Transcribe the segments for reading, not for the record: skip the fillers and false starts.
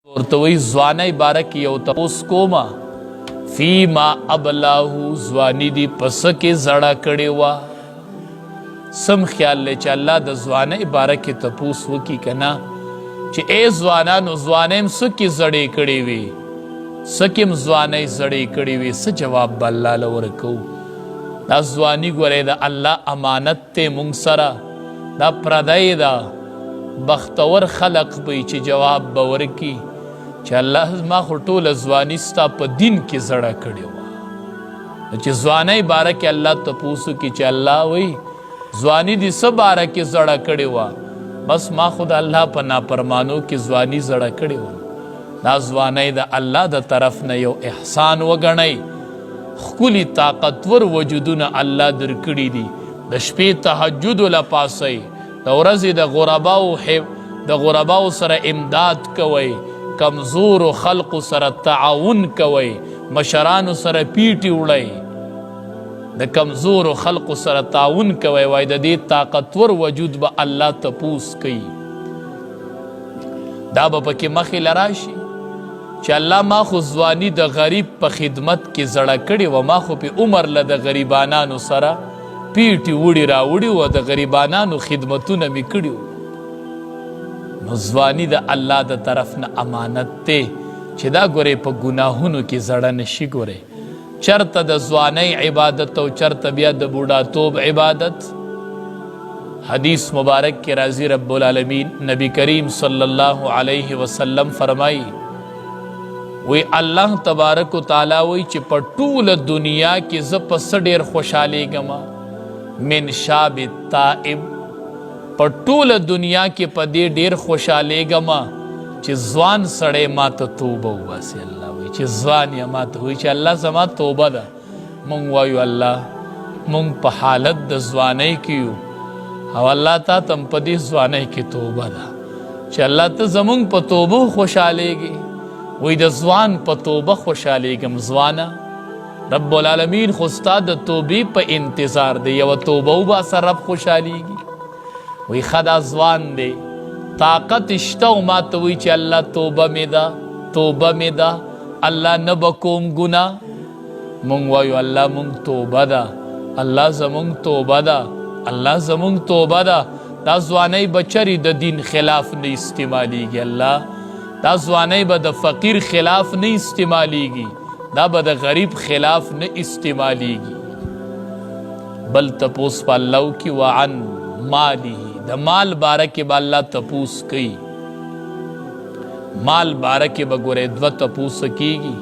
ورتوی ځواني بارک یو تپوس کوما فیما ابلاهو ځواني دی پس کې زړه کړي وا سم خیال لې چې الله د ځواني بارک تپوس وکي کنا چې اے ځوانانو ځوانم سکی زړې کړي وي سکیم ځواني زړې کړي وي څه جواب الله لورکو دا ځواني ګورې دا الله امانت ته مونږ سره دا پردای دا بختور خلق به چې جواب باور کی چې الله ما خو ټوله ځواني ستا په دین کې زړه کړې وه چې ځوانۍ باره کې الله تپوسو کې چې الله وایي ځواني دې څه باره کې زړه کړې وه بس ما خو د الله په نافرمانو کې ځواني زړه کړې وه دا ځوانۍ د الله د طرف نه یو احسان وګڼئ ښکلي طاقتور وجودونه الله درکړي دي د شپې تهجد لپاسئ د ورځې د غرباو سره امداد کوئ کمزور خلق سره تعاون کوئ مشرانو سره پیټي وړئ د کمزور خلق سره تعاون کوئ وای د دې طاقتور وجود به الله تپوس کوي دا به پکې مخې لراشي چې الله ما خو ځواني د غریب په خدمت کې زړه کړې و ما خو په عمر له د غریبانانو سره پیټي وړي راوړي و د غریبانانو خدمتونه مې کړي نو ځواني د الله د طرف نه امانت دی چې دا ګورې په ګناهونو کې زړه نشي ګورې چرته د ځوانۍ عبادت او چرته بیا د بوډاتوب عبادت حدیث مبارک کې راځي رب العالمین نبی کریم صلی الله علیه وسلم فرمایي وی الله تبارک و تعالی وی چې په ټوله دنیا کې زه په څه ډېر خوشحالیږم من شاب التائب په ټوله دنیا کې په دې ډېر خوشحالیږم چې ځوان سړی ما ته توبه وباسي الله وایي چې ځوان یې ما ته وایي چې الله زما توبه ده مونږ وایو الله مونږ په حالت د ځوانۍ کې یو او الله تا ته هم په دې ځوانۍ کې توبه ده چې الله ته زمونږ په توبه خوشحالیږي وایي د ځوان په توبه خوشحالیږم ځوانه رب العالمین خو ستا د توبې په انتظار دی یوه توبه وباسه رب خوشحالیږي وی خدا ځوان دی طاقت شته او ما ته وی چې الله توبه مې ده الله نه به کوم ګناه مونږ وایو الله مونږ توبه ده الله زمونږ توبه ده الله زمونږ توبه ده دا ځوانۍ به چرې د دین خلاف نه استعمالیږي الله دا ځوانۍ به د فقیر خلاف نه استعمالیږي دا به د غریب خلاف نه استعمالیږي بل تپوس په الله وکړي وعن ماله د مال باره کې به الله تپوس کوي مال باره کې به ګورې دوه تپوس کېږي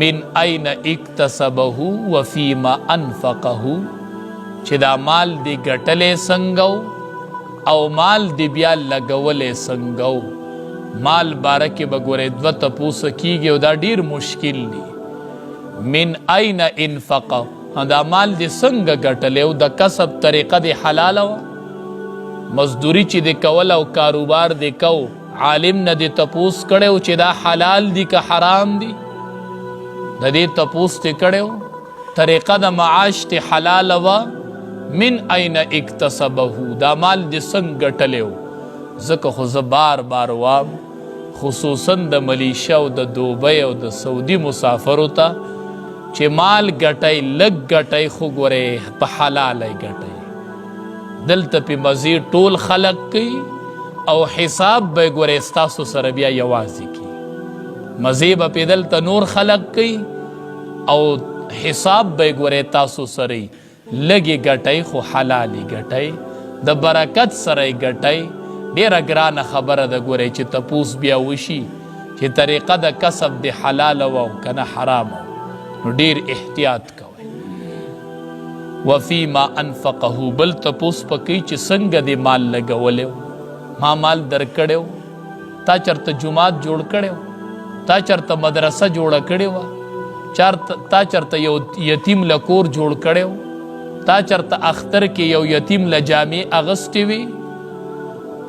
من این اکتسبه و فیما انفقه چې دا مال دی ګټلی څنګه او مال دی بیا لګولی څنګه مال باره کې به ګورې دوه تپوس کېږي او دا ډېر مشکل دی من این انفقه دا مال دی څنګه ګټلی او د کسب طریقه دی حلاله وه مزدوری چې دی کول او کاروبار دی کو عالم نه دی تپوس کړی چې دا حلال دی که حرام دی د دې تپوس دی کړی طریقه د معاش دی حلاله وه من این اکتسبه دا مال دی څنګه ګټلی ځکه خو زه بار بار وام خصوصا د ملیشیا او د دوبۍ او د سعودي مسافرو ته چې مال ګټئ لږ ګټئ خو ګورئ په حلالی ګټئ دلته پې مزې ټول خلق کوي او حساب به یې ګورئ ستاسو سره بیا یوازې کوي مزې به پې دلته نور خلق کوي او حساب به یې ګورئ تاسو سره لږې ګټئ خو حلالې ګټئ د برکت سره یې ګټئ ډېره ګرانه خبره ده ګورئ چې تپوس بیا وشي چې طریقه د کسب د حلاله وه او که نه حرامه نو ډېر احتیاط کوئ وفیما انفقه بل تپوس په کوي چې څنګه دې مال لګولی ما مال درکړی تا چېرته جومات جوړ کړی تا چېرته مدرسه جوړه کړې وه تا چېرته یو یتیم له کور جوړ کړی تا چېرته اختر کې یو یتیم له جامې اغوستې وي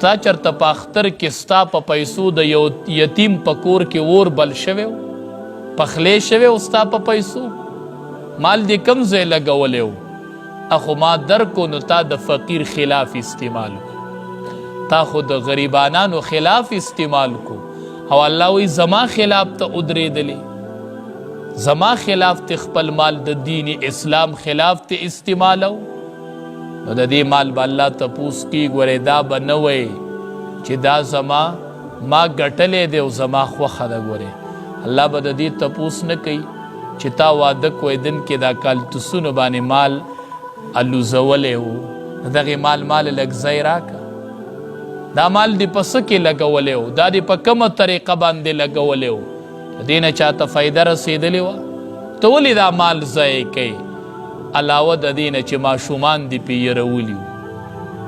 تا چېرته په اختر کې ستا په پیسو د یو یتیم په کور کې اور بل شوی پخلی شوی ستا په پیسو مال دې کم ځای لګولی اخو ما درکو نو تا د فقیر خلاف استعمال کو تا خو د غریبانانو خلاف استعمال کو او الله وی زما خلاف ته ادریدلې، زما خلاف ته خپل مال د دین اسلام خلاف ته استعمالو، نو د دې مال به الله تپوس کی ګورې دا به نه وی چې دا زما ما ګټلې دی او زما خوښه ده. ګورې الله به د دې تپوس نه کوي چې تا واده کوی دن کې دا کالتوسونو باندې مال الوزولی و، دغې مال لږ ځای راکه، دا مال دې په څه کې لګولی و، دا دې په کومه طریقه باندې لګولی و، د دې نه چاته فایده رسېدلې وه، ته ولې دا مال ضایع کوې؟ علاوه د دې نه چې ماشومان دې پې یرولي وو،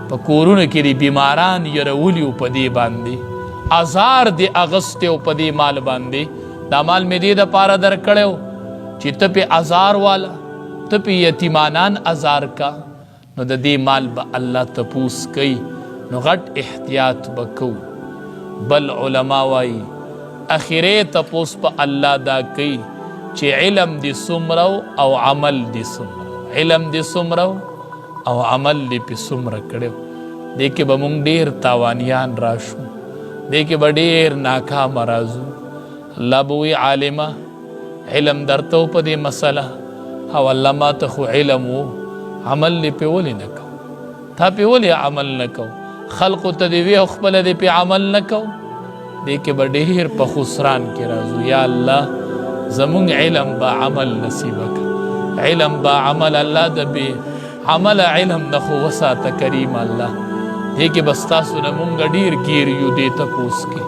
په کورونو کې دې بیماران یرولي وو، په دې باندې ازار دې اغستی و، په دې مال باندې دا مال مې دې دپاره درکړی و چې ته پې ازار والا، ته پې یتیمانان ازار کا، نو د دې مال به الله تپوس کوي، نو غټ احتیاط به کوو. بل علما وایي اخرې تپوس په الله دا کوي چې علم دې څومره او عمل دې څومره، علم دې څومره او عمل دې پې څومره کړی، دې کې به مونږ ډېر تاوانیان راشو، دې کې به ډېر ناکامه راځو. الله به وی عالمه علم درته و په دې مسله، او الله ما ته خو علم و، عمل دې پې ولې نه کو، تا پې ولې عمل نه کو، خلقو ته دې وی او خپله دې پې عمل نه کو، دې کې به ډېر په خسران کې راځو. یا الله زمونږ علم با عمل نصیبه کړه، علم با عمل الله د بې عمله علم نه خو وساته کریم الله، دې کې به ستاسو نه مونږ ډېر ګیر یو دې تپوس کې